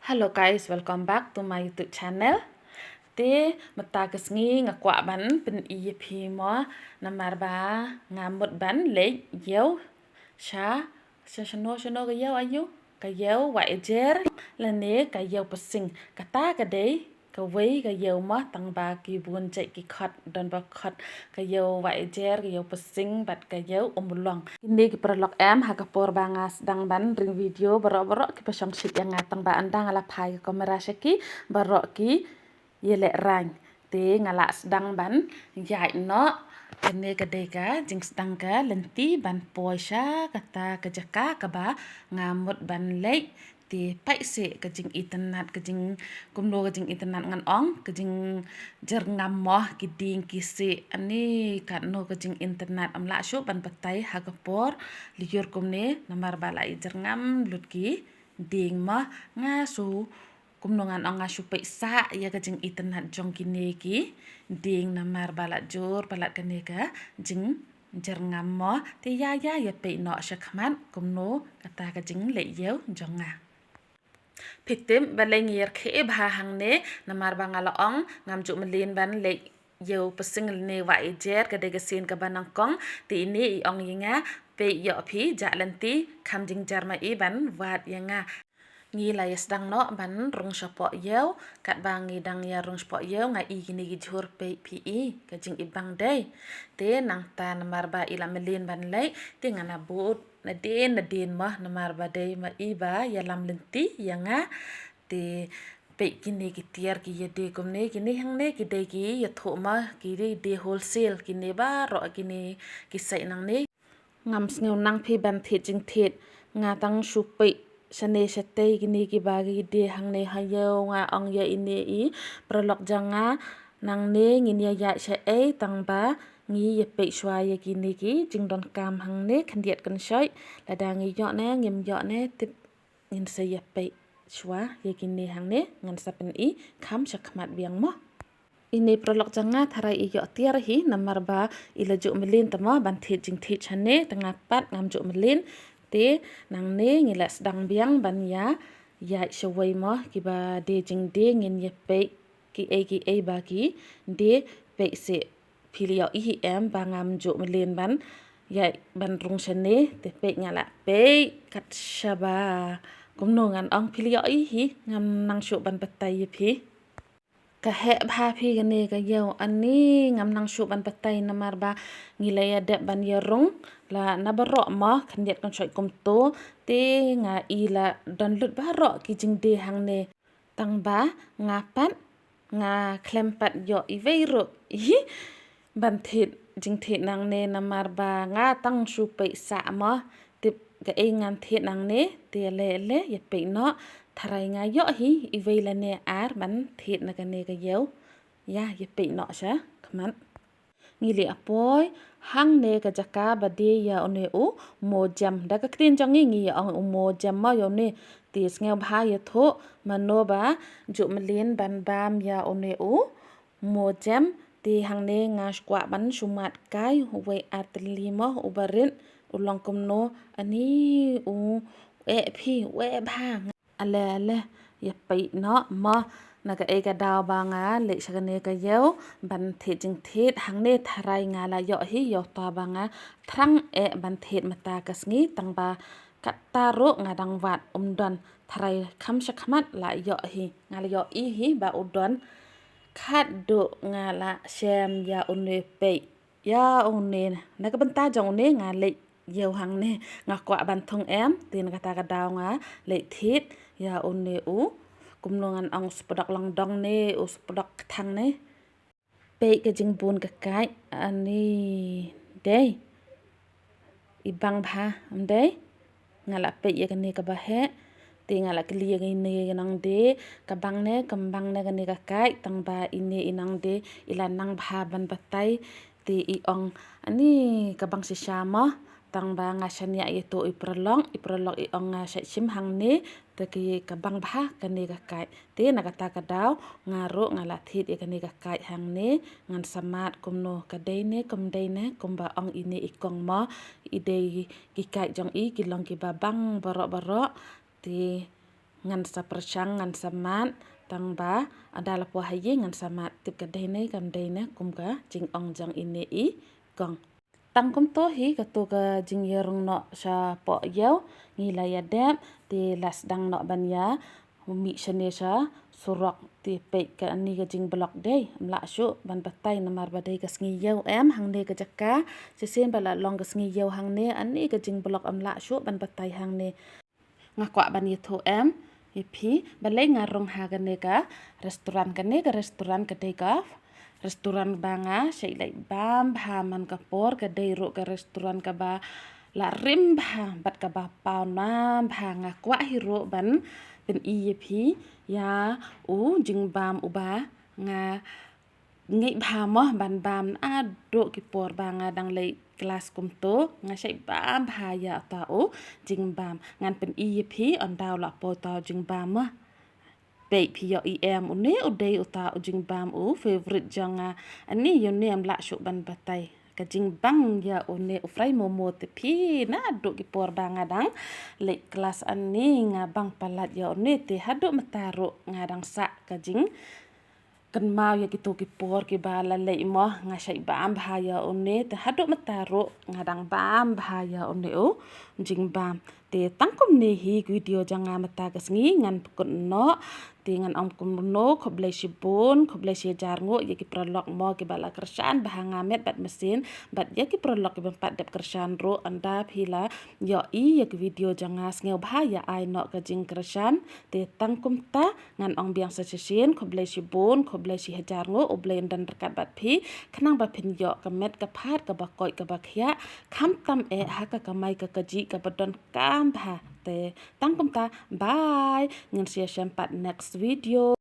Hello guys, welcome back to my YouTube channel. Te mata kesngi ngakwa ban pen EP mo namar ba ngamut ban leit Iew shano ka Iew ayu ka Iew Wahiajer lane ka Iew Pynseing kata ka day ka wei ka Iew mo tang ba ki bun chạy ki khot don ba khot ka Iew Wahiajer ka Iew Pynseing bat ka Iew umulong kini ki perlok em ha ka por bangas dang ban ring video barok ki pasang shit yang ngatang ba andang ala phai kamera shaki barok ki yele rang te ngala sedang ban yai no kene kadeka jing sedang ka lenti ban poisha kata kejaka kaba ngamut ban leit ti pai se kejing internet kejing kumno kejing internet ngan ong kejing jer ngam moh kiding kisi ani katno kejing internet amla shu ban patai hagapor liur kumne namar balai jer ngam lutki ding moh ngasu kumnongan ang nga supay sa ya kajing internet jong kineki ding namar balat jur balat kaneka jing jer ngam mo ti ya pe no shakman kumno kata kajing le Iew jong nga pitim baleng yer ke bha hangne namar bangala ong ngam ju melin ban le Iew Pynseing ne Wahiajer kadega sin ka banang kong ti ini I ong yinga pe yo phi jalanti kam jing jarma I ban wat yanga ngi la dang no ban rung shapo Iew kat bang ngi dang ya rung shapo Iew nga I gini gi jur pe pi ka jing ibang day te nang ta namar ba ila melin ban lei te ngana but na din mah namar ba day ma iba ya lam lenti yanga te pe kini ki tiar ki yede kumne kini hangne ki day ki ya tho ma ki de wholesale kini ba ro kini ki sai nang ne ngam sneu nang phi ban thit jing thit nga tang shu pe sane sate gini ki bagi de hang ne hayo nga ong ya ini I prolog janga nang ne ngin ya sha e tang ba ngi ye pe shwa ye gini ki jing don kam hang ne khandiat kan shoi la da ngi yo ne ngim yo ne tip ngin se ye pe shwa ye gini hang ne ngan sapen I kham shakmat biang mo ini prolog janga tharai I yo tiar hi namar ba ila ju melin tama ban thit jing thit chane tengah pat ngam ju melin te nang ne ngila sedang biang ban ya shawai mo ki ba de jing de ngin ye pe ki e ba ki de pe se pilio I em ba ngam ju melin ban ya ban rung chane te pe ngala pe kat shaba kumno ngan ong pilio I hi ngam nang shu ban patai ye phi ka he bha phi gane ka Iew ani ngam nang shu ban patai namar ba ngilaya de ban ya rung la na baro ma khandiat kan choi kum to te nga I la don lut baro ki jing de hang ne tang ba nga pat nga klempat yo I veiro hi ban thit jing thit nang ne namar ba nga tang shu pe sa ma tip ka e ngan thit nang ne te le ye pe no tharai nga yo hi I veila ne ar ban thit na ka ne ka Iew ya ye pe no sha kman ngili apoy hang ne ka jaka ba de ya one u mo jam da ka ktin jang ngi ong mo jam ma yo ne tis nge bha ye tho mano ba ju melin ban bam ya one u mo jam ti hang ne nga skwa ban sumat kai we atli mo u barin ulong kumno ani u e phi we bha ale ye pe no ma naga ega daw ba nga le shagane ka Iew ban thit jing thit hang ne tharai nga la yo hi yo ta ba nga thrang e ban thit mata kasngi tang ba kataro nga dang wat don tharai kham shakmat la yo hi nga la yo I hi ba udon khat do nga la shem ya une pe ya une naga banta jong ne nga le Iew hang ne nga kwa ban thong em tin kata ka daw nga le thit ya une u kumnongan ang spodak lang dong ne o spodak thang ne pe ka jing bun ka kai ani day ibang bha day ngala pe ya kani ka ba he te ngala kli ya ne nang de ka bang ne kambang ne kani ka kai tang ba ini inang de ilan nang bha ban batai te I ong ani ka bang si shama tang ba nga shania ito iprolong I ong nga shim hang ne te ki ka bang bha kani ka kai te nakata ka daw ngaro ngala thit ya kani ka kai hang ne ngan samat kumno ka day ne kumba ong ini ikong mo ide ki kai jong I ki long ki ba bang baro te ngan saprasang ngan samat tang ba adala po hayi ngan samat tip ka dene kam dene kum ka jing ong jang ini I gong tang kum to hi ka to ka jing yerung no sa po yaw ngilaya dep ti las dang no ban ya umi shane sa surok ti pe ka ani ka jing blok day mla shu ban batai namar badai ka sngi yaw em hang ne ka jaka sesen bala long ka sngi yaw hang ne ani ka jing blok amla shu ban batai hang ne ngakwa ban yitho em ipi balai ngarong ha ka restoran ka restoran ka dei ka restoran banga sei lai bam ba man ka por ka dei ro ka restoran ka ba la rim ba bat ka ba paun ma ba ngakwa hiro ban ben ipi ya jing bam uba nga ngai ba mo ban bam ado ki por banga dang lai kelas kum to nga sei bam ba ya ta jing bam ngan pen ipi on daw la po ta jing bam ma Baik pio em une uday uta ujing bam favorite janga ani yone am la syuk ban batai kajing bang ya une ufrai momo tepi na aduk ki por bangadang lek kelas ani nga bang palat ya une te haduk mataru ngadang sa kajing kan mau ya gitu ki por ki bala lek mo nga syai bam bahaya une te haduk mataru ngadang bam bahaya une jing bam te tangkum ne hi video janga mata kasngi ngan pukut no dengan om kumno khoblai sibun khoblai si jarngo ya ki prolog mo ki bala kerjaan bahanga met bat mesin bat ya ki prolog ki bempat dep kerjaan ro anda phila yo ya ki video janga sngew bahaya ai no ka jing kerjaan te tangkum ta ngan ong biang sa sesin khoblai sibun khoblai si jarngo oblai dan rekat bat phi khnang ba phin yo ka met ka phat ka ba koi ka ba khya kham tam ha ka kamai ka kaji ka badon kam ba te tangkum ta bye ngin sia sempat next video